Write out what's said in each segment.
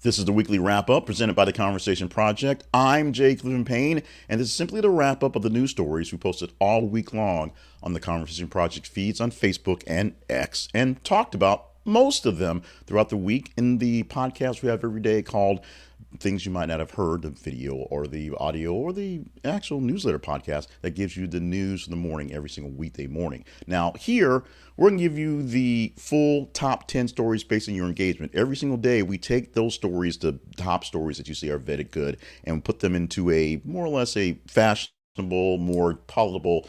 This is the weekly wrap up presented by the Conversation Project. I'm Jay Cleveland Payne, and this is simply the wrap up of the news stories we posted all week long on the Conversation Project feeds on Facebook and X, and talked about most of them throughout the week in the podcast we have every day called Things You Might Not Have Heard, the video or the audio or the actual newsletter podcast that gives you the news in the morning every single weekday morning. Now, here, we're going to give you the full top 10 stories based on your engagement. Every single day, we take those stories, the top stories that you see are vetted good, and put them into a more or less a fashionable, more palatable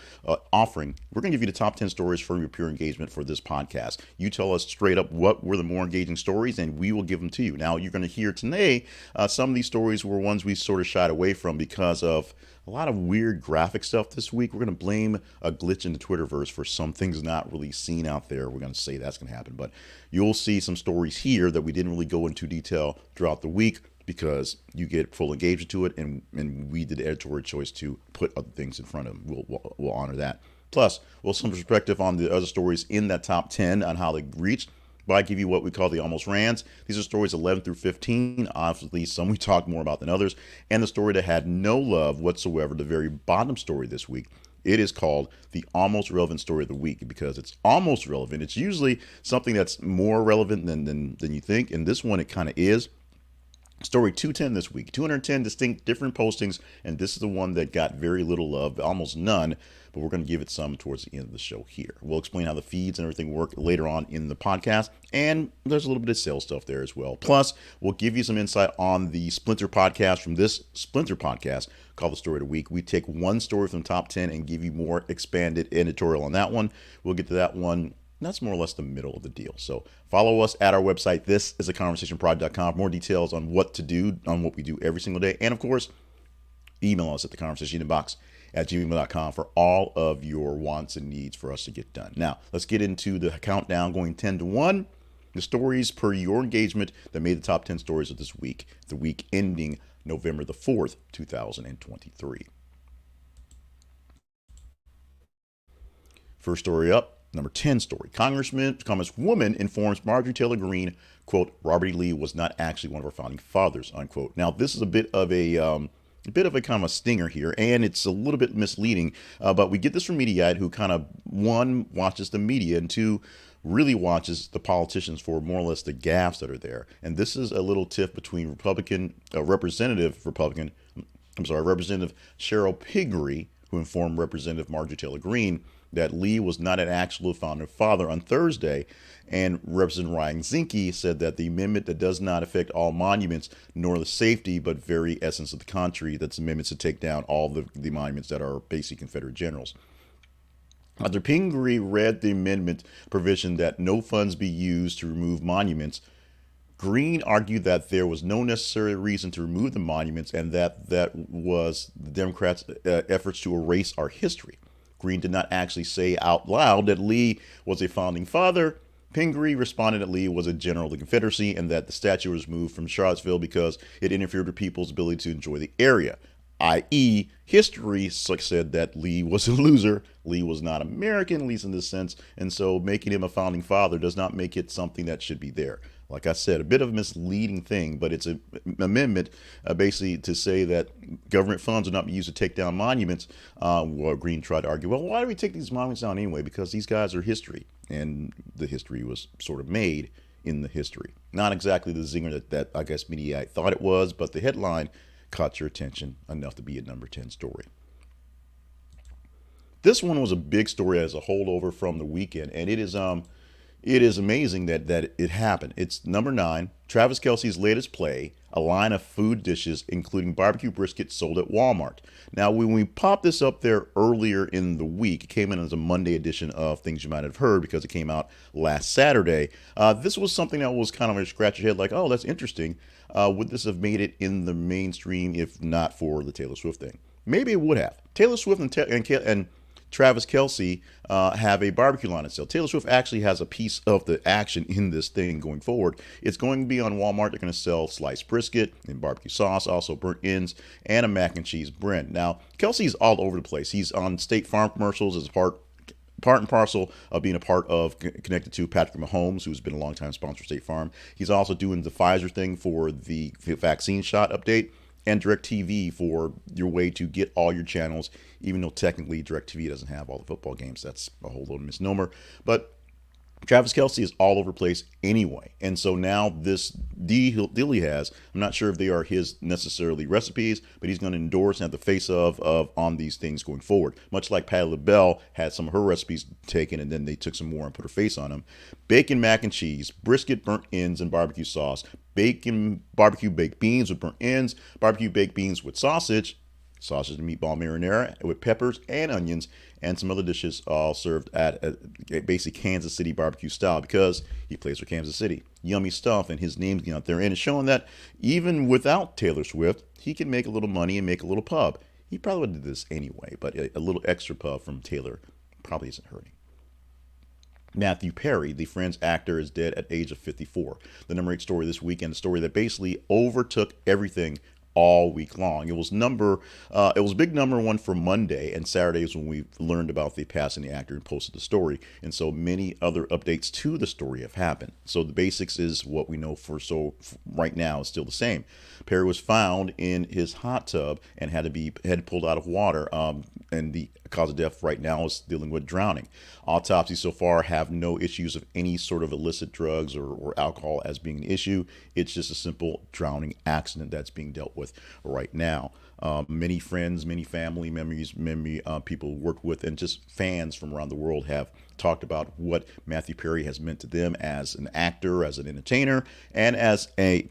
offering. We're going to give you the top 10 stories for your pure engagement for this podcast. You tell us straight up what were the more engaging stories, and we will give them to you. Now, you're going to hear today some of these stories were ones we sort of shied away from because of a lot of weird graphic stuff this week. We're going to blame a glitch in the Twitterverse for some things not really seen out there. We're going to say that's going to happen, but you'll see some stories here that we didn't really go into detail throughout the week because you get full engagement to it, and we did the editorial choice to put other things in front of them. We'll honor that. Plus, we'll some perspective on the other stories in that top 10 on how they reached. But I give you what we call the almost rans. These are stories 11 through 15. Obviously, some we talked more about than others. And the story that had no love whatsoever, the very bottom story this week. It is called the almost relevant story of the week because it's almost relevant. It's usually something that's more relevant than you think. And this one, it kind of is. Story 210 this week, 210 distinct different postings, and this is the one that got very little love, almost none, but we're going to give it some towards the end of the show here. We'll explain how the feeds and everything work later on in the podcast, and there's a little bit of sales stuff there as well. Plus, we'll give you some insight on the Splinter podcast from this Splinter podcast called The Story of the Week. We take one story from the top 10 and give you more expanded editorial on that one. We'll get to that one. That's more or less the middle of the deal. So follow us at our website. This is theconversationprod.com for more details on what to do, on what we do every single day. And of course, email us at theconversationinbox@gmail.com for all of your wants and needs for us to get done. Now, let's get into the countdown going 10 to 1. The stories per your engagement that made the top 10 stories of this week, the week ending November the 4th, 2023. First story up. Number 10 story. Congresswoman informs Marjorie Taylor Greene, quote, Robert E. Lee was not actually one of our founding fathers, unquote. Now, this is a bit of a kind of a stinger here, and it's a little bit misleading. But we get this from Mediaite, who kind of, one, watches the media, and two, really watches the politicians for more or less the gaffes that are there. And this is a little tiff between Representative Cheryl Piggery, who informed Representative Marjorie Taylor Greene that Lee was not an actual founding father on Thursday. And Representative Ryan Zinke said that the amendment that does not affect all monuments, nor the safety, but very essence of the country, that's amendments to take down all the monuments that are basically Confederate generals. After Pingree read the amendment provision that no funds be used to remove monuments, Greene argued that there was no necessary reason to remove the monuments and that was the Democrats' efforts to erase our history. Greene did not actually say out loud that Lee was a founding father. Pingree responded that Lee was a general of the Confederacy and that the statue was moved from Charlottesville because it interfered with people's ability to enjoy the area, i.e., history said that Lee was a loser. Lee was not American, at least in this sense, and so making him a founding father does not make it something that should be there. Like I said, a bit of a misleading thing, but it's an amendment basically to say that government funds will not be used to take down monuments. Well, Greene tried to argue, well, why do we take these monuments down anyway? Because these guys are history, and the history was sort of made in the history. Not exactly the zinger that I guess Mediaite thought it was, but the headline caught your attention enough to be a number 10 story. This one was a big story as a holdover from the weekend, and it is amazing that it happened. It's number 9, Travis Kelce's latest play, a line of food dishes, including barbecue brisket sold at Walmart. Now, when we popped this up there earlier in the week, it came in as a Monday edition of Things You Might Have Heard because it came out last Saturday. This was something that was kind of a scratch your head like, oh, that's interesting. Would this have made it in the mainstream if not for the Taylor Swift thing? Maybe it would have. Taylor Swift and Travis Kelce have a barbecue line to sell. Taylor Swift actually has a piece of the action in this thing going forward. It's going to be on Walmart. They're going to sell sliced brisket and barbecue sauce, also burnt ends, and a mac and cheese bread. Now, Kelce's all over the place. He's on State Farm commercials as part part and parcel of being a part of connected to Patrick Mahomes, who's been a longtime sponsor of State Farm. He's also doing the Pfizer thing for the vaccine shot update, and DirecTV for your way to get all your channels, even though technically DirecTV doesn't have all the football games. That's a whole load of misnomer. But Travis Kelce is all over the place anyway. And so now this deal he has, I'm not sure if they are his necessarily recipes, but he's going to endorse and have the face of on these things going forward. Much like Patti LaBelle had some of her recipes taken and then they took some more and put her face on them. Bacon mac and cheese, brisket burnt ends and barbecue sauce, bacon barbecue baked beans with burnt ends, barbecue baked beans with sausage and meatball marinara with peppers and onions, and some other dishes all served at a basic Kansas City barbecue style because he plays for Kansas City. Yummy stuff, and his name's out there, and it's showing that even without Taylor Swift, he can make a little money and make a little pub. He probably would do this anyway, but a little extra pub from Taylor probably isn't hurting. Matthew Perry, the Friends actor, is dead at age of 54. The number 8 story this weekend, a story that basically overtook everything all week long. It was big number one for Monday, and Saturday is when we learned about the passing the actor and posted the story. And so many other updates to the story have happened. So the basics is what we know right now is still the same. Perry was found in his hot tub and had pulled out of water. And the cause of death right now is dealing with drowning. Autopsies so far have no issues of any sort of illicit drugs or alcohol as being an issue. It's just a simple drowning accident that's being dealt with right now. Many friends, many family members, people worked with, and just fans from around the world have talked about what Matthew Perry has meant to them as an actor, as an entertainer, and as an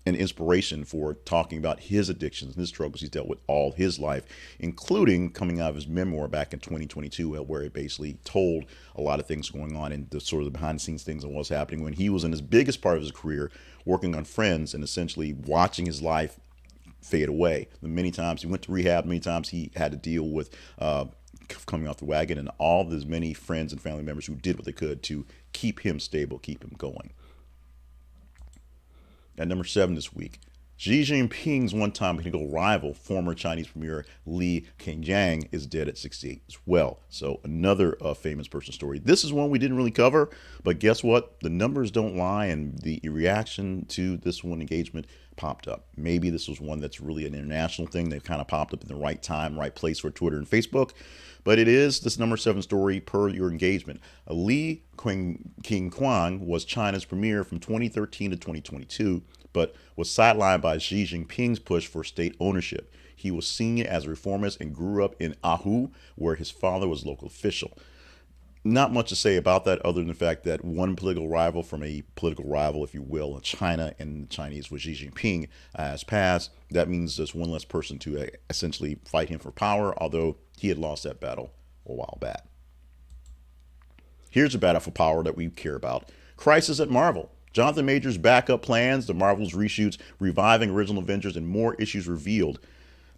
inspiration for talking about his addictions and his struggles he's dealt with all his life, including coming out of his memoir back in 2022, where he basically told a lot of things going on and the sort of the behind the scenes things and what's happening when he was in his biggest part of his career, working on Friends and essentially watching his life fade away. Many times he went to rehab, many times he had to deal with coming off the wagon, and all of his many friends and family members who did what they could to keep him stable, keep him going. At number 7 this week, Xi Jinping's one-time political rival, former Chinese Premier Li Keqiang, is dead at 68 as well. So another famous person story. This is one we didn't really cover, but guess what? The numbers don't lie, and the reaction to this one engagement popped up. Maybe this was one that's really an international thing. They've kind of popped up in the right time, right place for Twitter and Facebook. But it is this number 7 story per your engagement. Li Keqiang was China's premier from 2013 to 2022, but was sidelined by Xi Jinping's push for state ownership. He was seen as a reformist and grew up in Ahu, where his father was a local official. Not much to say about that other than the fact that one political rival from a political rival, if you will, in China and the Chinese with Xi Jinping has passed. That means there's one less person to essentially fight him for power, although he had lost that battle a while back. Here's a battle for power that we care about. Crisis at Marvel. Jonathan Majors' backup plans, the Marvel's reshoots, reviving original Avengers, and more issues revealed.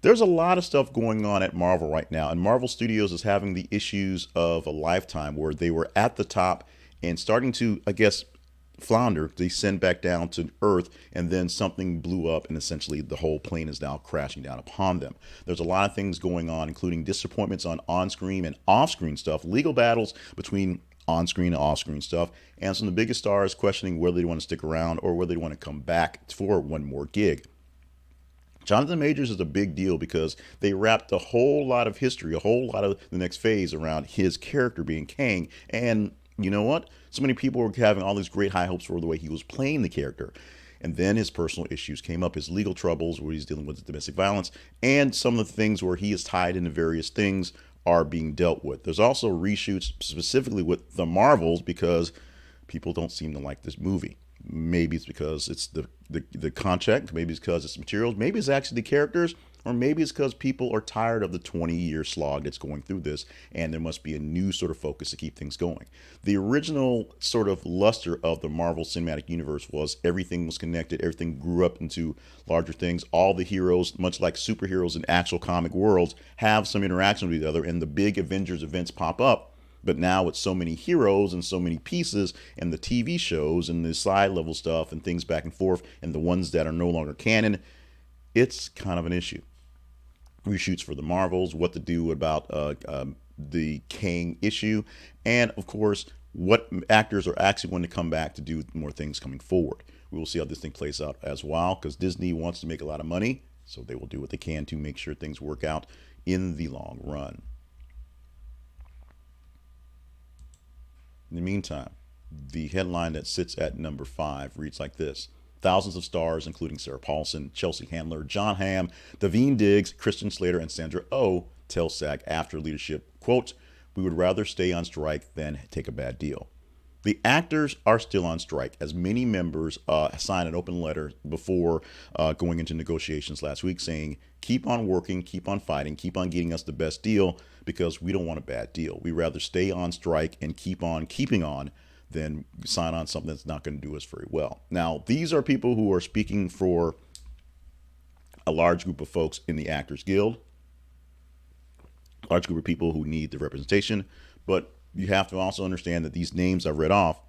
There's a lot of stuff going on at Marvel right now, and Marvel Studios is having the issues of a lifetime where they were at the top and starting to, I guess, flounder, descend back down to Earth, and then something blew up, and essentially the whole plane is now crashing down upon them. There's a lot of things going on, including disappointments on screen and off-screen stuff, legal battles between on-screen and off-screen stuff, and some of the biggest stars questioning whether they want to stick around or whether they want to come back for one more gig. Jonathan Majors is a big deal because they wrapped a whole lot of history, a whole lot of the next phase around his character being Kang. And you know what? So many people were having all these great high hopes for the way he was playing the character. And then his personal issues came up, his legal troubles where he's dealing with domestic violence, and some of the things where he is tied into various things are being dealt with. There's also reshoots specifically with the Marvels because people don't seem to like this movie. Maybe it's because it's the contract, maybe it's because it's materials, maybe it's actually the characters, or maybe it's because people are tired of the 20-year slog that's going through this, and there must be a new sort of focus to keep things going. The original sort of luster of the Marvel Cinematic Universe was everything was connected, everything grew up into larger things. All the heroes, much like superheroes in actual comic worlds, have some interaction with each other, and the big Avengers events pop up. But now with so many heroes and so many pieces and the TV shows and the side level stuff and things back and forth and the ones that are no longer canon, it's kind of an issue. Reshoots for the Marvels, what to do about the Kang issue, and of course, what actors are actually going to come back to do more things coming forward. We will see how this thing plays out as well, because Disney wants to make a lot of money, so they will do what they can to make sure things work out in the long run. In the meantime, the headline that sits at number 5 reads like this: thousands of stars, including Sarah Paulson, Chelsea Handler, John Hamm, Davine Diggs, Christian Slater, and Sandra Oh tell SAG-AFTRA leadership, quote, "We would rather stay on strike than take a bad deal." The actors are still on strike, as many members signed an open letter before going into negotiations last week saying, keep on working, keep on fighting, keep on getting us the best deal, because we don't want a bad deal. We'd rather stay on strike and keep on keeping on than sign on something that's not going to do us very well. Now, these are people who are speaking for a large group of folks in the Actors Guild, a large group of people who need the representation, but you have to also understand that these names I've read off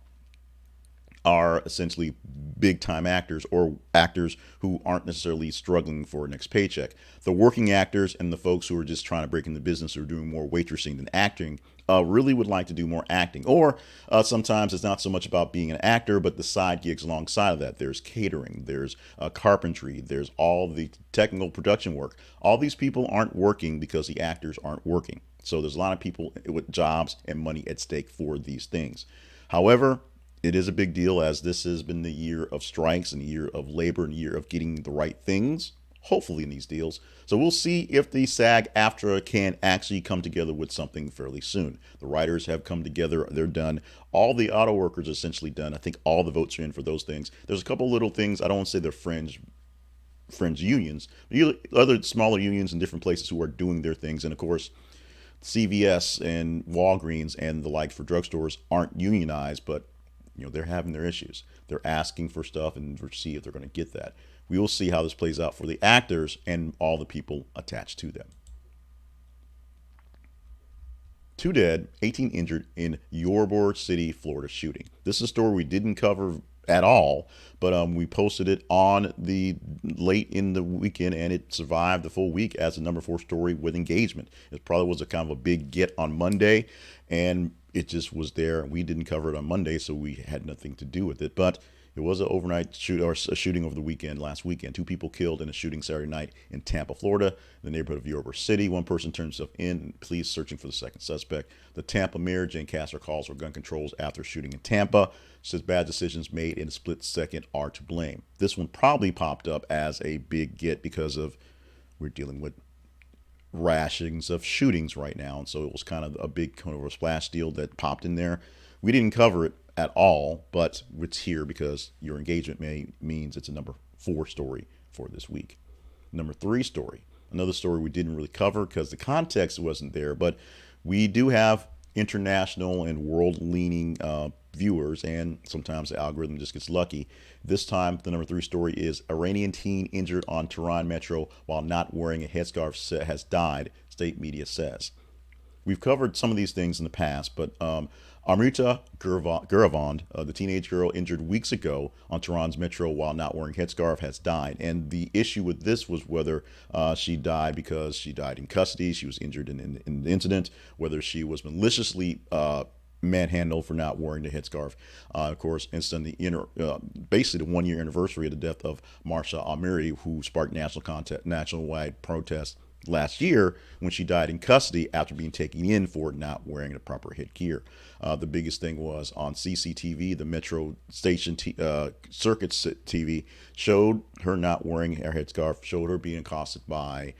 are essentially big time actors, or actors who aren't necessarily struggling for a next paycheck. The working actors and the folks who are just trying to break into business, or doing more waitressing than acting, really would like to do more acting. Or sometimes it's not so much about being an actor, but the side gigs alongside of that. There's catering, there's carpentry, there's all the technical production work. All these people aren't working because the actors aren't working. So there's a lot of people with jobs and money at stake for these things. However, it is a big deal, as this has been the year of strikes and the year of labor and the year of getting the right things, hopefully, in these deals. So we'll see if the SAG-AFTRA can actually come together with something fairly soon. The writers have come together. They're done. All the auto workers are essentially done. I think all the votes are in for those things. There's a couple little things. I don't want to say they're fringe unions, but other smaller unions in different places who are doing their things. And of course, CVS and Walgreens and the like for drugstores aren't unionized, but they're having their issues. They're asking for stuff, and we'll see if they're going to get that. We will see how this plays out for the actors and all the people attached to them. 2 dead, 18 injured in Ybor City, Florida shooting. This is a story we didn't cover at all, but we posted it on the late in the weekend, and it survived the full week as a number 4 story with engagement. It probably was a kind of a big get on Monday, and it just was there. We didn't cover it on Monday, so we had nothing to do with it. But it was an overnight a shooting over the weekend, last weekend. 2 people killed in a shooting Saturday night in Tampa, Florida, in the neighborhood of Ybor City. 1 person turned himself in, police searching for the second suspect. The Tampa mayor, Jane Castor, calls for gun controls after shooting in Tampa. Says bad decisions made in a split second are to blame. This one probably popped up as a big get because of we're dealing with rashings of shootings right now, and so it was kind of a big kind of a splash deal that popped in there. We didn't cover it at all, but it's here because your engagement means it's a number 4 story for this week. Number 3 story, another story we didn't really cover because the context wasn't there, but we do have international and world leaning viewers, and sometimes the algorithm just gets lucky. This time, the number 3 story is Iranian teen injured on Tehran metro while not wearing a headscarf has died, state media says. We've covered some of these things in the past, but Amrita Guravand, the teenage girl injured weeks ago on Tehran's metro while not wearing a headscarf, has died. And the issue with this was whether she died because she died in custody, she was injured in the incident, whether she was maliciously manhandled for not wearing the headscarf. Of course, basically the 1-year anniversary of the death of Marsha Amiri, who sparked nationwide protests last year when she died in custody after being taken in for not wearing the proper headgear. The biggest thing was on CCTV, the Metro Station Circuit TV showed her not wearing her headscarf, showed her being accosted by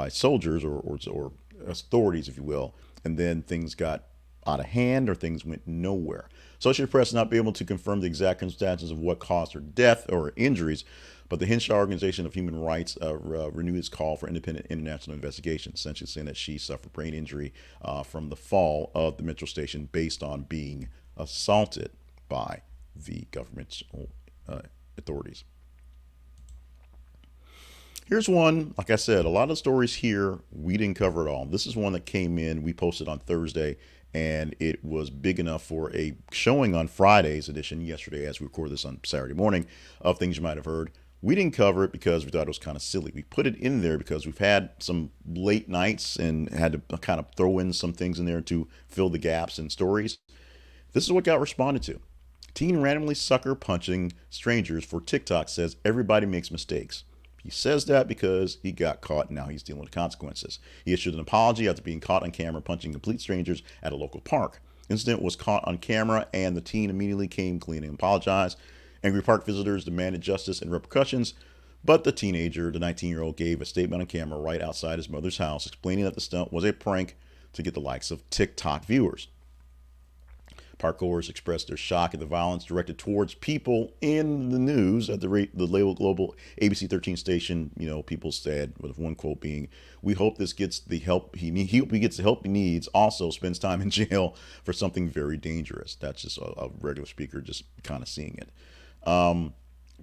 soldiers or authorities, if you will, and then things got out of hand or things went nowhere. Associated Press not be able to confirm the exact circumstances of what caused her death or injuries, but the Henshaw Organization of Human Rights renewed its call for independent international investigation, essentially saying that she suffered brain injury from the fall of the metro station based on being assaulted by the government's authorities. Here's one, like I said, a lot of stories here, we didn't cover it all. This is one that came in, we posted on Thursday, and it was big enough for a showing on Friday's edition, yesterday as we record this on Saturday morning, of things you might have heard. We didn't cover it because we thought it was kind of silly. We put it in there because we've had some late nights and had to kind of throw in some things in there to fill the gaps in stories. This is what got responded to. Teen randomly sucker punching strangers for TikTok says everybody makes mistakes. He says that because he got caught and now he's dealing with consequences. He issued an apology after being caught on camera punching complete strangers at a local park. The incident was caught on camera and the teen immediately came clean and apologized. Angry park visitors demanded justice and repercussions, but the teenager, the 19-year-old, gave a statement on camera right outside his mother's house explaining that the stunt was a prank to get the likes of TikTok viewers. Parkgoers expressed their shock at the violence directed towards people in the news at the global ABC 13 station. People said, with one quote being, "We hope this gets the help he needs. He gets the help he needs. Also, spends time in jail for something very dangerous." That's just a regular speaker just kind of seeing it.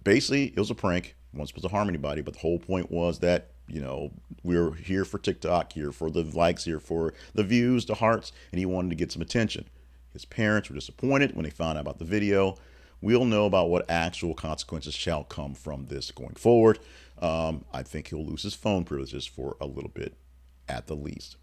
Basically, it was a prank. Wasn't supposed to harm anybody, but the whole point was that we're here for TikTok, here for the likes, here for the views, the hearts, and he wanted to get some attention. His parents were disappointed when they found out about the video. We'll know about what actual consequences shall come from this going forward. I think he'll lose his phone privileges for a little bit at the least.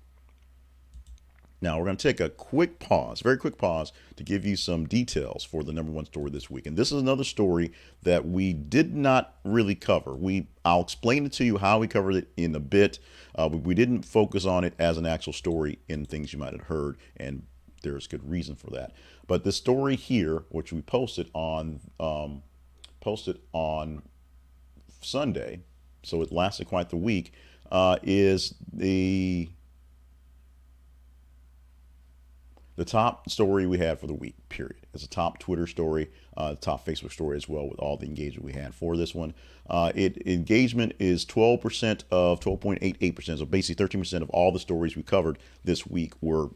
Now, we're going to take a quick pause, very quick pause, to give you some details for the number one story this week. And this is another story that we did not really cover. I'll explain it to you how we covered it in a bit. We didn't focus on it as an actual story in things you might have heard, and there's good reason for that. But the story here, which we posted on Sunday, so it lasted quite the week, is the top story we had for the week, period. It's a top Twitter story, top Facebook story as well, with all the engagement we had for this one. Engagement is 12% of 12.88%. So basically 13% of all the stories we covered this week were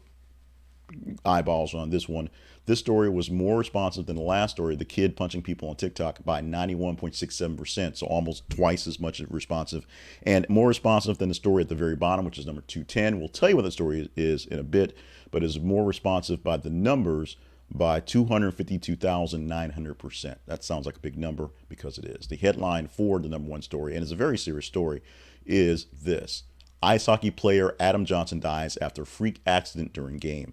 eyeballs on this one. This story was more responsive than the last story, the kid punching people on TikTok, by 91.67%, so almost twice as much responsive, and more responsive than the story at the very bottom, which is number 210. We'll tell you what the story is in a bit, but is more responsive by the numbers by 252,900%. That sounds like a big number because it is. The headline for the number one story, and it's a very serious story, is this: ice hockey player Adam Johnson dies after freak accident during game.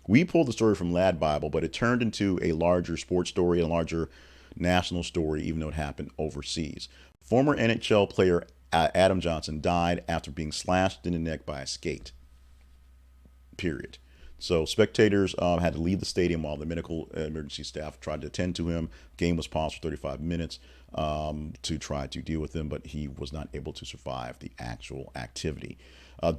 We pulled the story from Lad Bible, but it turned into a larger sports story, a larger national story, even though it happened overseas. Former NHL player Adam Johnson died after being slashed in the neck by a skate. Period. So spectators had to leave the stadium while the medical emergency staff tried to attend to him. Game was paused for 35 minutes to try to deal with him, but he was not able to survive the actual activity.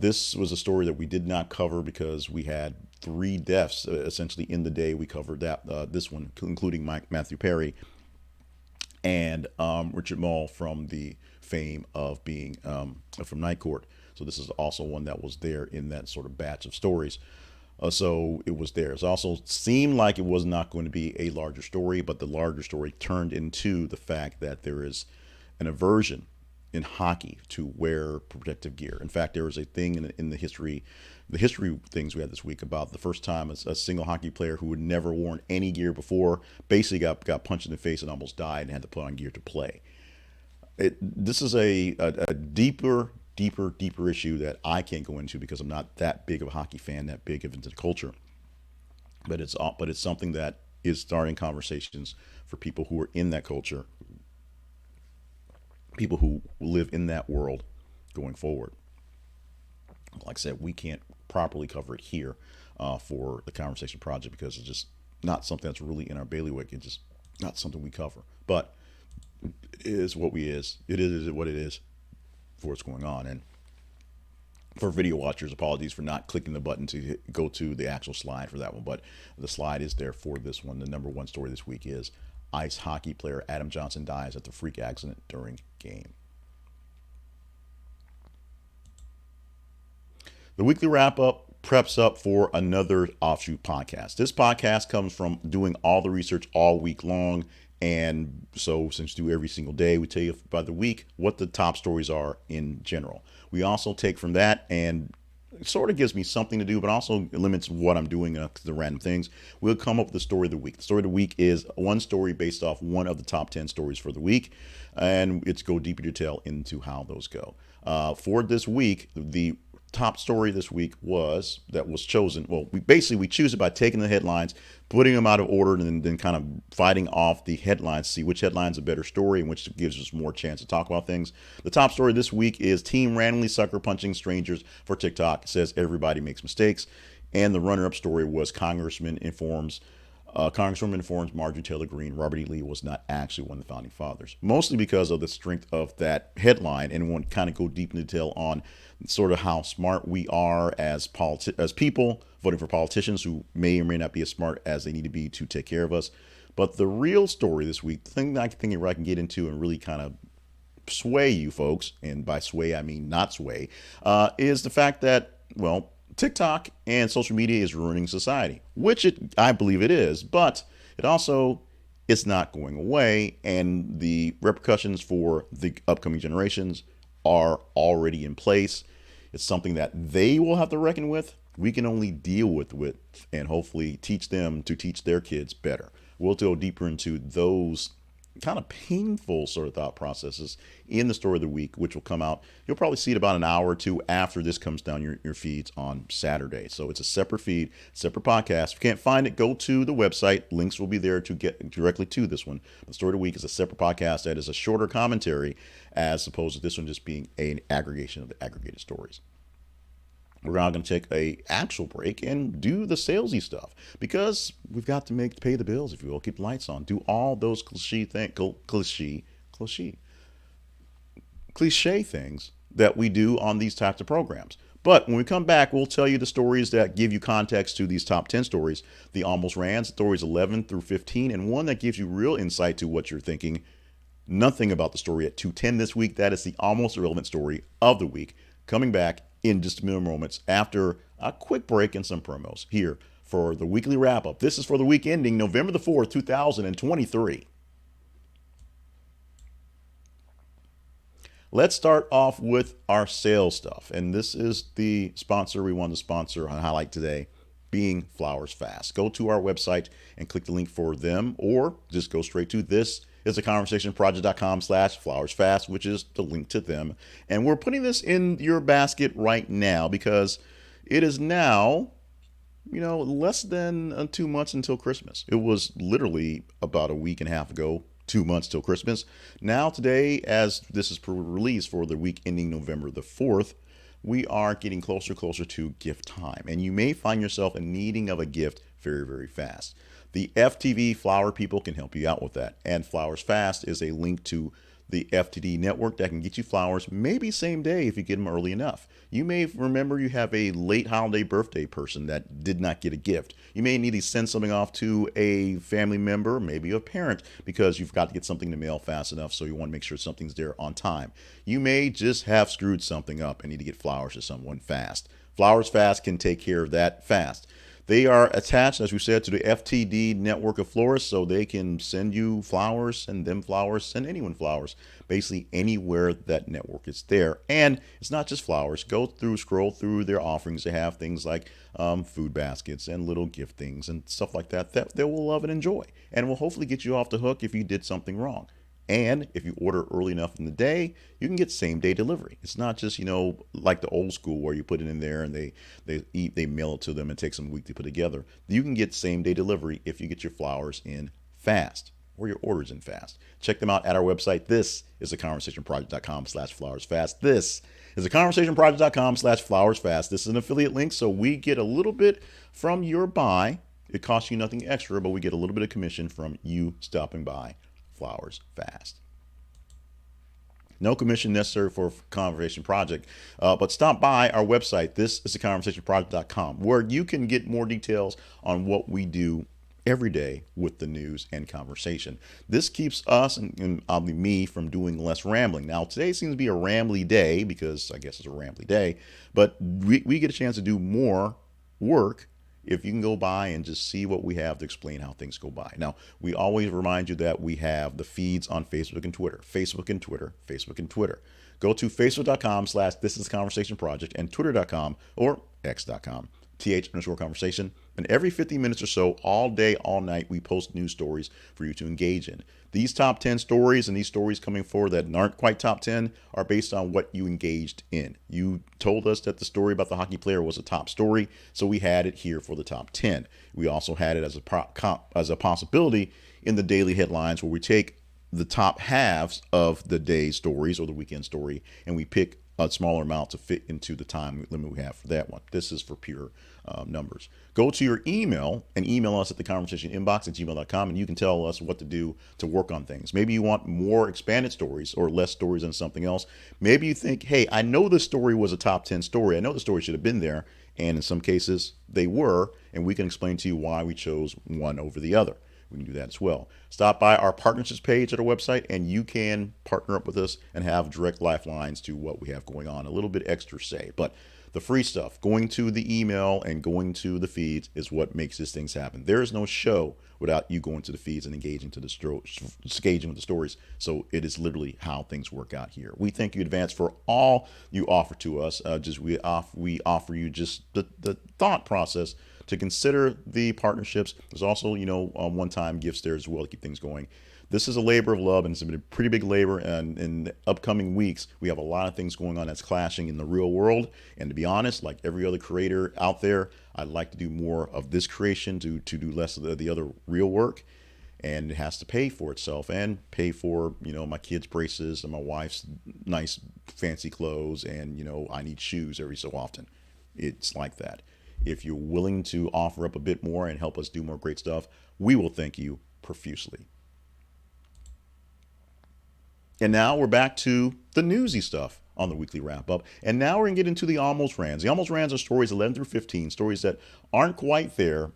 This was a story that we did not cover because we had 3 deaths essentially in the day. We covered this one, including Matthew Perry and Richard Mull from the fame of being from Night Court. So this is also one that was there in that sort of batch of stories. So it was there. It also seemed like it was not going to be a larger story, but the larger story turned into the fact that there is an aversion in hockey to wear protective gear. In fact, there was a thing in the history things we had this week about the first time a single hockey player who had never worn any gear before basically got punched in the face and almost died and had to put on gear to play. This is a deeper issue that I can't go into because I'm not that big of a hockey fan, that big of into the culture. But it's something that is starting conversations for people who are in that culture, people who live in that world going forward. Like I said, we can't properly cover it here for the Conversation Project because it's just not something that's really in our bailiwick. It's just not something we cover. But it is what it is. It is what it is for what's going on. And for video watchers, apologies for not clicking the button to go to the actual slide for that one. But the slide is there for this one. The number one story this week is ice hockey player Adam Johnson dies after freak accident during game. The weekly wrap-up preps up for another offshoot podcast. This podcast comes from doing all the research all week long. And so since we do every single day, we tell you by the week what the top stories are in general. We also take from that and sort of gives me something to do, but also limits what I'm doing to the random things. We'll come up with the story of the week. The story of the week is one story based off one of the top 10 stories for the week, and it's go deeper detail into how those go. For this week, the top story this week was that was chosen. Well, we choose it by taking the headlines, putting them out of order, and then kind of fighting off the headlines, see which headline's a better story and which gives us more chance to talk about things. The top story this week is Team Randomly Sucker Punching Strangers for TikTok. It says everybody makes mistakes. And the runner-up story was Congresswoman informs Marjorie Taylor Greene Robert E. Lee was not actually one of the founding fathers, mostly because of the strength of that headline, and want to kind of go deep in detail on sort of how smart we are as people voting for politicians who may or may not be as smart as they need to be to take care of us. But the real story this week, the thing that I think I can get into and really kind of sway you folks, and by sway I mean not sway, is the fact that, well, TikTok and social media is ruining society, which I believe it is, but it also it's not going away, and the repercussions for the upcoming generations are already in place. It's something that they will have to reckon with. We can only deal with and hopefully teach them to teach their kids better. We'll go deeper into those kind of painful sort of thought processes in the story of the week, which will come out. You'll probably see it about an hour or two after this comes down your feeds on Saturday. So it's a separate feed, separate podcast. If you can't find it, go to the website. Links will be there to get directly to this one. The story of the week is a separate podcast that is a shorter commentary as opposed to this one just being an aggregation of the aggregated stories. We're now going to take a actual break and do the salesy stuff because we've got to pay the bills, if you will, keep the lights on, do all those cliche things that we do on these types of programs. But when we come back, we'll tell you the stories that give you context to these top 10 stories, the almost ran stories 11 through 15, and one that gives you real insight to what you're thinking. Nothing about the story at 210 this week. That is the almost irrelevant story of the week. Coming back in just a few moments after a quick break and some promos here for the weekly wrap up. This is for the week ending November the 4th, 2023. Let's start off with our sales stuff. And this is the sponsor we wanted to sponsor and highlight today, being Flowers Fast. Go to our website and click the link for them, or just go straight to this is theconversationproject.com/flowersfast, which is the link to them. And we're putting this in your basket right now because it is now, less than 2 months until Christmas. It was literally about a week and a half ago, 2 months till Christmas. Now today, as this is released for the week ending November the 4th, we are getting closer to gift time. And you may find yourself in needing of a gift very, very fast. The FTV Flower people can help you out with that. And Flowers Fast is a link to the FTD network that can get you flowers maybe same day if you get them early enough. You may remember you have a late holiday birthday person that did not get a gift. You may need to send something off to a family member, maybe a parent, because you've got to get something to mail fast enough, so you want to make sure something's there on time. You may just have screwed something up and need to get flowers to someone fast. Flowers Fast can take care of that fast. They are attached, as we said, to the FTD network of florists, so they can send you flowers, send them flowers, send anyone flowers, basically anywhere that network is there. And it's not just flowers. Scroll through their offerings. They have things like food baskets and little gift things and stuff like that they will love and enjoy, and will hopefully get you off the hook if you did something wrong. And if you order early enough in the day, you can get same day delivery. It's not just, like the old school where you put it in there and they mail it to them and take some week to put together. You can get same day delivery if you get your flowers in fast or your orders in fast. Check them out at our website. This is theconversationproject.com/flowersfast. This is theconversationproject.com/flowersfast. This is an affiliate link, so we get a little bit from your buy. It costs you nothing extra, but we get a little bit of commission from you stopping by Flowers Fast. No commission necessary for Conversation Project, but stop by our website. This is theconversationproject.com, where you can get more details on what we do every day with the news and conversation. This keeps us and obviously me from doing less rambling. Now, today seems to be a rambly day because I guess it's a rambly day, but we get a chance to do more work if you can go by and just see what we have to explain how things go by. Now, we always remind you that we have the feeds on Facebook and Twitter. Go to facebook.com/This Is Conversation Project and twitter.com or x.com. th_conversation. And every 50 minutes or so, all day, all night, we post news stories for you to engage in. These top 10 stories and these stories coming forward that aren't quite top 10 are based on what you engaged in. You told us that the story about the hockey player was a top story, so we had it here for the top 10. We also had it as a possibility in the daily headlines where we take the top halves of the day's stories or the weekend story and we pick a smaller amount to fit into the time limit we have for that one. This is for pure numbers. Go to your email and email us at theconversationinbox@gmail.com, and you can tell us what to do to work on things. Maybe you want more expanded stories or less stories than something else. Maybe you think, hey, I know this story was a top 10 story. I know the story should have been there. And in some cases, they were. And we can explain to you why we chose one over the other. We can do that as well. Stop by our partnerships page at our website and you can partner up with us and have direct lifelines to what we have going on. A little bit extra say, but the free stuff, going to the email and going to the feeds is what makes these things happen. There is no show without you going to the feeds and engaging with the stories. So it is literally how things work out here. We thank you in advance for all you offer to us. We offer you just the thought process to consider the partnerships. There's also, one-time gifts there as well to keep things going. This is a labor of love, and it's been a pretty big labor. And in the upcoming weeks, we have a lot of things going on that's clashing in the real world. And to be honest, like every other creator out there, I'd like to do more of this creation to do less of the other real work. And it has to pay for itself and pay for, my kids' braces and my wife's nice fancy clothes. And, I need shoes every so often. It's like that. If you're willing to offer up a bit more and help us do more great stuff, we will thank you profusely. And now we're back to the newsy stuff on the weekly wrap up. And now we're going to get into the almost rans. The almost rans are stories 11 through 15, stories that aren't quite there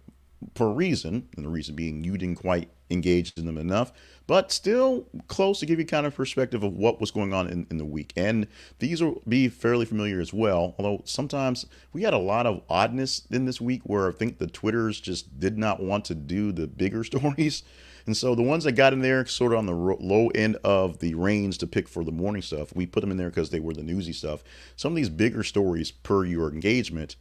for a reason, and the reason being you didn't quite engage in them enough, but still close to give you kind of perspective of what was going on in the week. And these will be fairly familiar as well, although sometimes we had a lot of oddness in this week where I think the Twitters just did not want to do the bigger stories. And so the ones that got in there sort of on the low end of the range to pick for the morning stuff, we put them in there because they were the newsy stuff. Some of these bigger stories per your engagement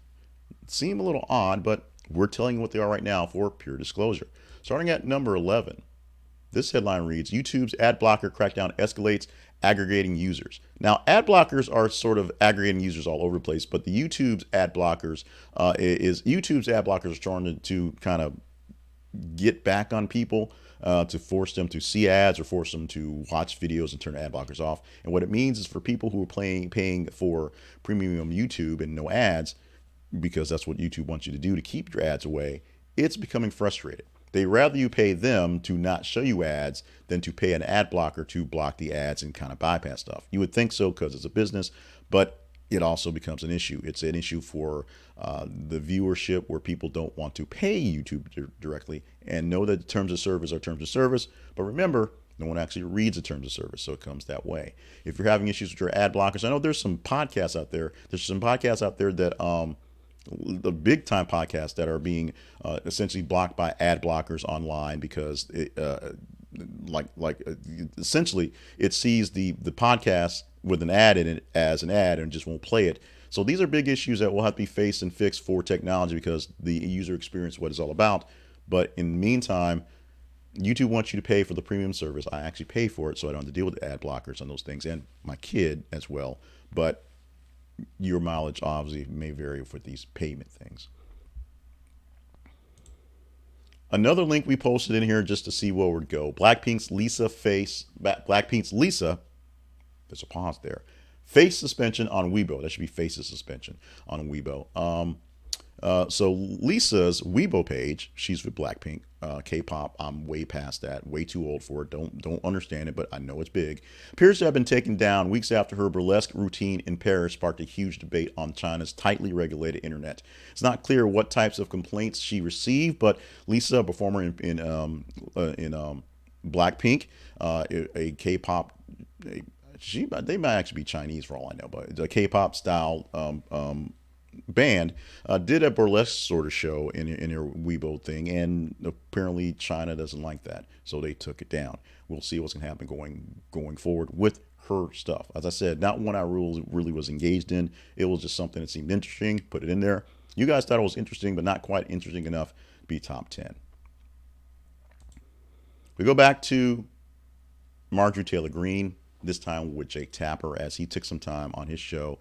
seem a little odd, but we're telling you what they are right now for pure disclosure. Starting at number 11, this headline reads, YouTube's ad blocker crackdown escalates, aggregating users. Now, ad blockers are sort of aggregating users all over the place, but the YouTube's ad blockers are trying to kind of get back on people to force them to see ads or force them to watch videos and turn ad blockers off. And what it means is for people who are paying for premium YouTube and no ads, because that's what YouTube wants you to do to keep your ads away, it's becoming frustrated. They rather you pay them to not show you ads than to pay an ad blocker to block the ads and kind of bypass stuff. You would think so because it's a business, but it also becomes an issue. It's an issue for the viewership where people don't want to pay YouTube directly and know that the terms of service are terms of service. But remember, no one actually reads the terms of service, so it comes that way. If you're having issues with your ad blockers, I know there's some podcasts out there. That the big time podcasts that are being essentially blocked by ad blockers online because essentially it sees the podcast with an ad in it as an ad and just won't play it. So these are big issues that will have to be faced and fixed for technology because the user experience is what it's all about. But in the meantime, YouTube wants you to pay for the premium service. I actually pay for it so I don't have to deal with the ad blockers on those things, and my kid as well. But your mileage obviously may vary for these payment things. Another link we posted in here just to see where it would go. Blackpink's Lisa, there's a pause there, face suspension on Weibo. That should be faces suspension on Weibo. So Lisa's Weibo page, she's with Blackpink, K-pop. I'm way past that, way too old for it. Don't understand it, but I know it's big. Appears to have been taken down weeks after her burlesque routine in Paris sparked a huge debate on China's tightly regulated internet. It's not clear what types of complaints she received, but Lisa, a performer in Blackpink, a K-pop. They might actually be Chinese for all I know, but the K-pop style band did a burlesque sort of show in her Weibo thing, and apparently China doesn't like that, so they took it down. We'll see what's going to happen going forward with her stuff. As I said, not one I really was engaged in. It was just something that seemed interesting. Put it in there. You guys thought it was interesting, but not quite interesting enough to be top 10. We go back to Marjorie Taylor Greene, this time with Jake Tapper, as he took some time on his show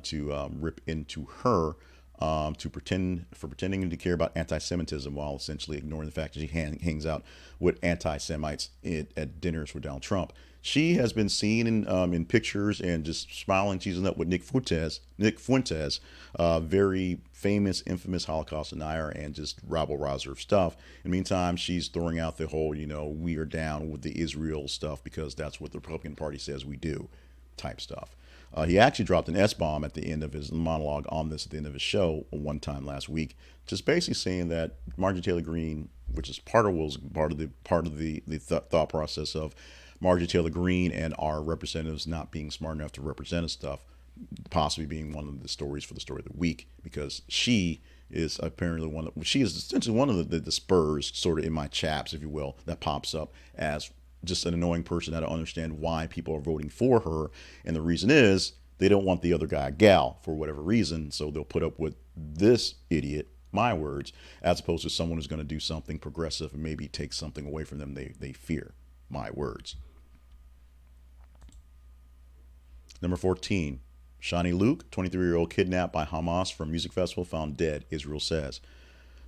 to rip into her pretending to care about anti-Semitism while essentially ignoring the fact that she hangs out with anti-Semites at dinners with Donald Trump. She has been seen in pictures and just smiling, cheesing up with Nick Fuentes, very famous, infamous Holocaust denier and just rabble-rouser of stuff. In the meantime, she's throwing out the whole, we are down with the Israel stuff because that's what the Republican Party says we do type stuff. He actually dropped an S-bomb at the end of his monologue on this at the end of his show one time last week, just basically saying that Marjorie Taylor Greene, which is part of the thought process of Marjorie Taylor Greene and our representatives not being smart enough to represent us stuff, possibly being one of the stories for the story of the week, because she is apparently she is essentially one of the spurs sort of in my chaps, if you will, that pops up as just an annoying person. I don't understand why people are voting for her. And the reason is they don't want the other guy, gal, for whatever reason. So they'll put up with this idiot, my words, as opposed to someone who's going to do something progressive and maybe take something away from them they fear, my words. Number 14, Shani Luke, 23-year-old kidnapped by Hamas from music festival, found dead, Israel says.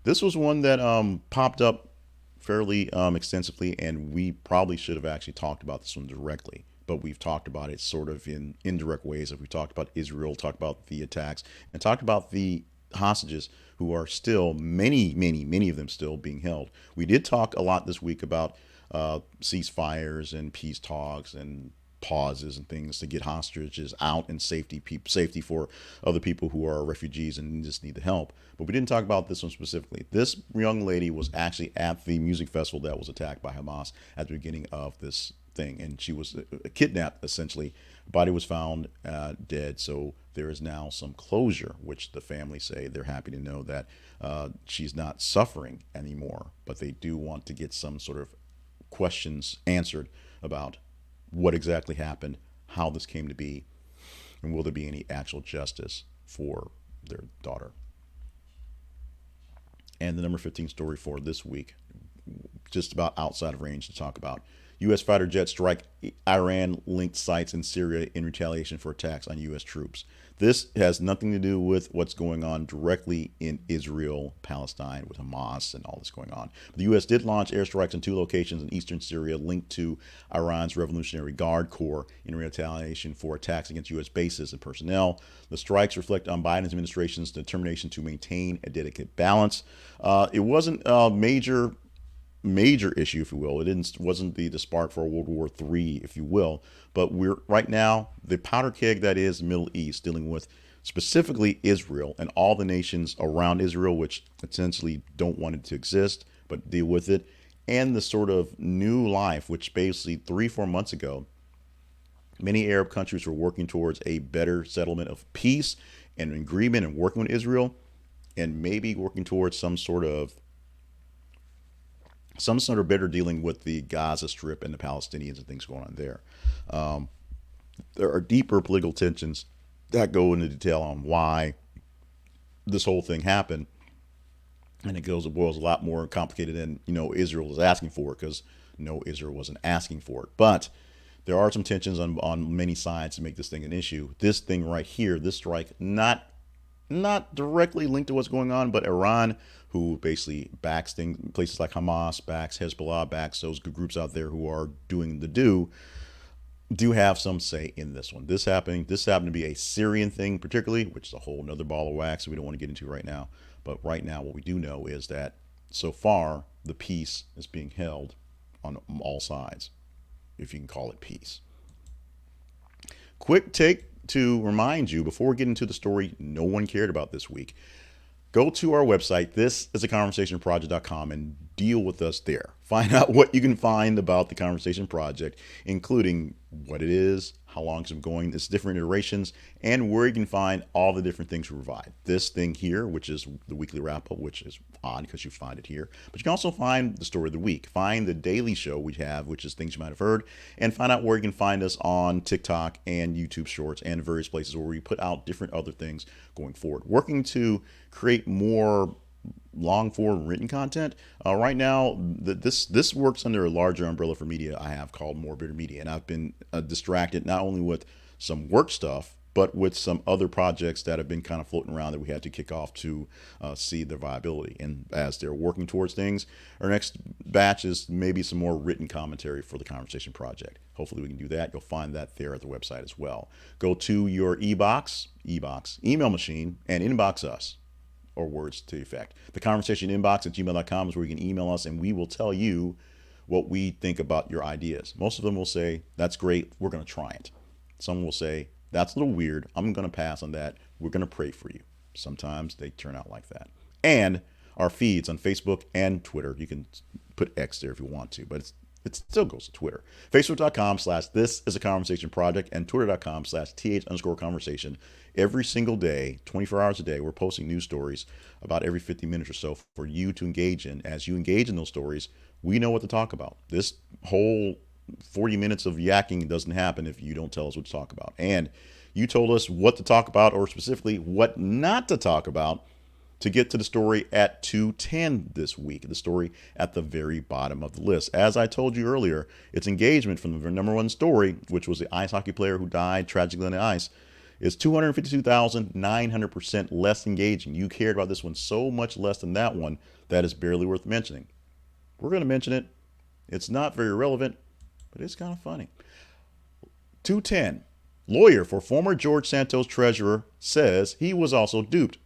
This was one that popped up fairly extensively, and we probably should have actually talked about this one directly, but we've talked about it sort of in indirect ways. If we talked about Israel, talked about the attacks, and talked about the hostages who are still many of them still being held. We did talk a lot this week about ceasefires and peace talks and pauses and things to get hostages out and safety for other people who are refugees and just need the help. But we didn't talk about this one specifically. This young lady was actually at the music festival that was attacked by Hamas at the beginning of this thing, and she was kidnapped essentially. Body was found dead, so there is now some closure, which the family say they're happy to know that she's not suffering anymore, but they do want to get some sort of questions answered about what exactly happened, how this came to be, and will there be any actual justice for their daughter. And the number 15 story for this week, just about outside of range to talk about. U.S. fighter jets strike Iran-linked sites in Syria in retaliation for attacks on U.S. troops. This has nothing to do with what's going on directly in Israel, Palestine, with Hamas and all this going on. The U.S. did launch airstrikes in 2 locations in eastern Syria linked to Iran's Revolutionary Guard Corps in retaliation for attacks against U.S. bases and personnel. The strikes reflect on Biden's administration's determination to maintain a delicate balance. It wasn't a major issue, if you will. It wasn't the spark for World War III, if you will. But we're right now, the powder keg that is the Middle East, dealing with specifically Israel and all the nations around Israel, which essentially don't want it to exist, but deal with it. And the sort of new life, which basically 3-4 months ago, many Arab countries were working towards a better settlement of peace and agreement and working with Israel, and maybe working towards some sort of better dealing with the Gaza Strip and the Palestinians and things going on there. There are deeper political tensions that go into detail on why this whole thing happened, and it boils a lot more complicated than Israel is asking for, because Israel wasn't asking for it. But there are some tensions on many sides to make this thing an issue. This thing right here, this strike, not directly linked to what's going on, but Iran, who basically backs places like Hamas, backs Hezbollah, backs those groups out there who are doing the do have some say in this one. This happened to be a Syrian thing particularly, which is a whole nother ball of wax that we don't want to get into right now. But right now, what we do know is that so far, the peace is being held on all sides, if you can call it peace. Quick take to remind you, before we get into the story no one cared about this week, go to our website. This is a conversationproject.com, and deal with us there. Find out what you can find about the Conversation Project, including what it is, how long it's been going, its different iterations, and where you can find all the different things we provide. This thing here, which is the weekly wrap up, which is odd because you find it here, but you can also find the story of the week, find the daily show we have, which is things you might have heard, and find out where you can find us on TikTok and YouTube Shorts and various places where we put out different other things going forward. Working to create more long form written content. Right now, this works under a larger umbrella for media I have called More Bitter Media, and I've been distracted not only with some work stuff, but with some other projects that have been kind of floating around that we had to kick off to see their viability. And as they're working towards things, our next batch is maybe some more written commentary for the Conversation Project. Hopefully we can do that. You'll find that there at the website as well. Go to your email machine and inbox us, or words to the effect. The conversation inbox at gmail.com is where you can email us, and we will tell you what we think about your ideas. Most of them will say, that's great, we're going to try it. Some will say, that's a little weird, I'm going to pass on that, we're going to pray for you. Sometimes they turn out like that. And our feeds on Facebook and Twitter. You can put X there if you want to, but it still goes to Twitter. Facebook.com/This Is a Conversation Project and Twitter.com/th_conversation. Every single day, 24 hours a day, we're posting news stories about every 50 minutes or so for you to engage in. As you engage in those stories, we know what to talk about. This whole 40 minutes of yakking doesn't happen if you don't tell us what to talk about. And you told us what to talk about, or specifically what not to talk about, to get to the story at 2:10 this week, the story at the very bottom of the list. As I told you earlier, it's engagement from the number one story, which was the ice hockey player who died tragically on the ice, is 252,900% less engaging. You cared about this one so much less than that one that is barely worth mentioning. We're going to mention it. It's not very relevant, but it's kind of funny. 2:10, lawyer for former George Santos treasurer says he was also duped.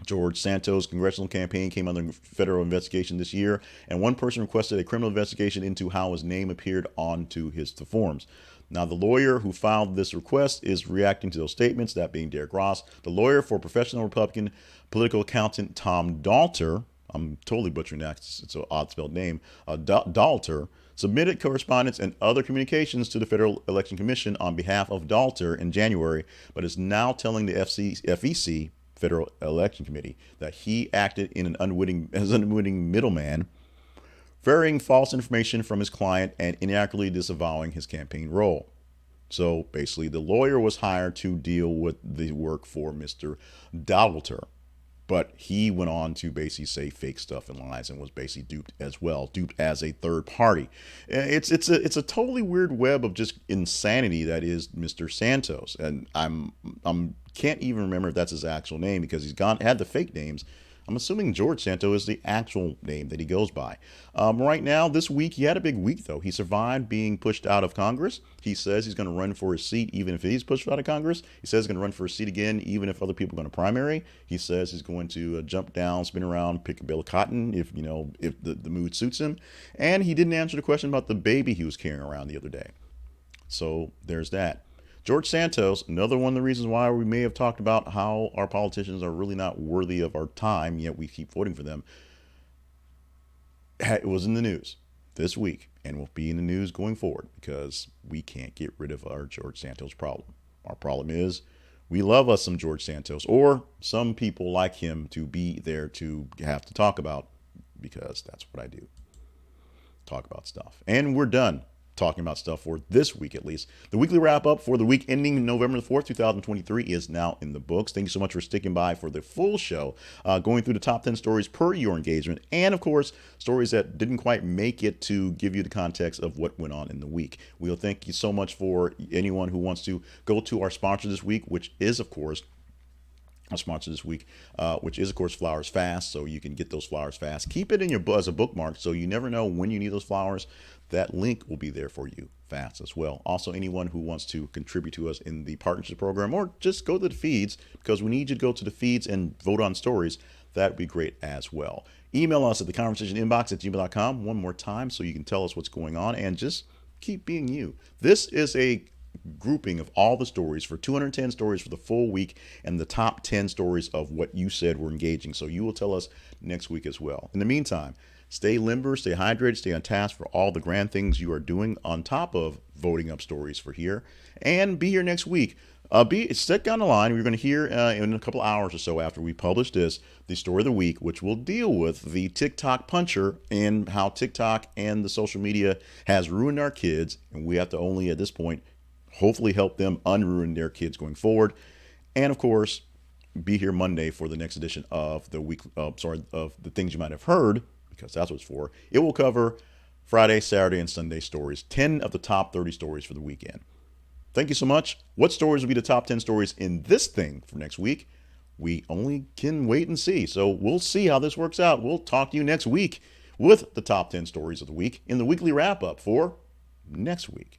George Santos' congressional campaign came under federal investigation this year, and one person requested a criminal investigation into how his name appeared onto his forms. Now, the lawyer who filed this request is reacting to those statements, that being Derek Ross. The lawyer for professional Republican political accountant Tom Dalter, I'm totally butchering that, it's an odd spelled name, Dalter, submitted correspondence and other communications to the Federal Election Commission on behalf of Dalter in January, but is now telling the FEC, Federal Election Committee, that he acted in as an unwitting middleman, varying false information from his client and inaccurately disavowing his campaign role. So basically, the lawyer was hired to deal with the work for Mr. Dalter, but he went on to basically say fake stuff and lies and was basically duped as well, duped as a third party. It's a totally weird web of just insanity that is Mr. Santos, and I'm can't even remember if that's his actual name because he's had the fake names. I'm assuming George Santos is the actual name that he goes by. Right now, this week, he had a big week, though. He survived being pushed out of Congress. He says he's going to run for his seat even if he's pushed out of Congress. He says he's going to run for his seat again even if other people are going to primary. He says he's going to jump down, spin around, pick a bale of cotton if the mood suits him. And he didn't answer the question about the baby he was carrying around the other day. So there's that. George Santos, another one of the reasons why we may have talked about how our politicians are really not worthy of our time, yet we keep voting for them. It was in the news this week and will be in the news going forward because we can't get rid of our George Santos problem. Our problem is we love us some George Santos, or some people like him to be there to have to talk about, because that's what I do. Talk about stuff. And we're done talking about stuff for this week, at least. The weekly wrap up for the week ending November the 4th, 2023 is now in the books. Thank you so much for sticking by for the full show, going through the top 10 stories per your engagement, and of course, stories that didn't quite make it to give you the context of what went on in the week. We'll thank you so much for anyone who wants to go to our sponsor this week, which is, of course, Flowers Fast, so you can get those flowers fast. Keep it in your as a bookmark, so you never know when you need those flowers. That link will be there for you fast as well. Also, anyone who wants to contribute to us in the partnership program, or just go to the feeds, because we need you to go to the feeds and vote on stories. That would be great as well. Email us at theconversationinbox@gmail.com one more time so you can tell us what's going on and just keep being you. This is a grouping of all the stories for 210 stories for the full week and the top 10 stories of what you said were engaging. So you will tell us next week as well. In the meantime, stay limber, stay hydrated, stay on task for all the grand things you are doing on top of voting up stories for here. And be here next week. Stick down the line. We're going to hear in a couple hours or so after we publish this, the story of the week, which will deal with the TikTok puncher and how TikTok and the social media has ruined our kids. And we have to only, at this point, hopefully help them unruin their kids going forward. And of course, be here Monday for the next edition of the week, of the things you might have heard, because that's what it's for. It will cover Friday, Saturday, and Sunday stories, 10 of the top 30 stories for the weekend. Thank you so much. What stories will be the top 10 stories in this thing for next week? We only can wait and see. So we'll see how this works out. We'll talk to you next week with the top 10 stories of the week in the weekly wrap up for next week.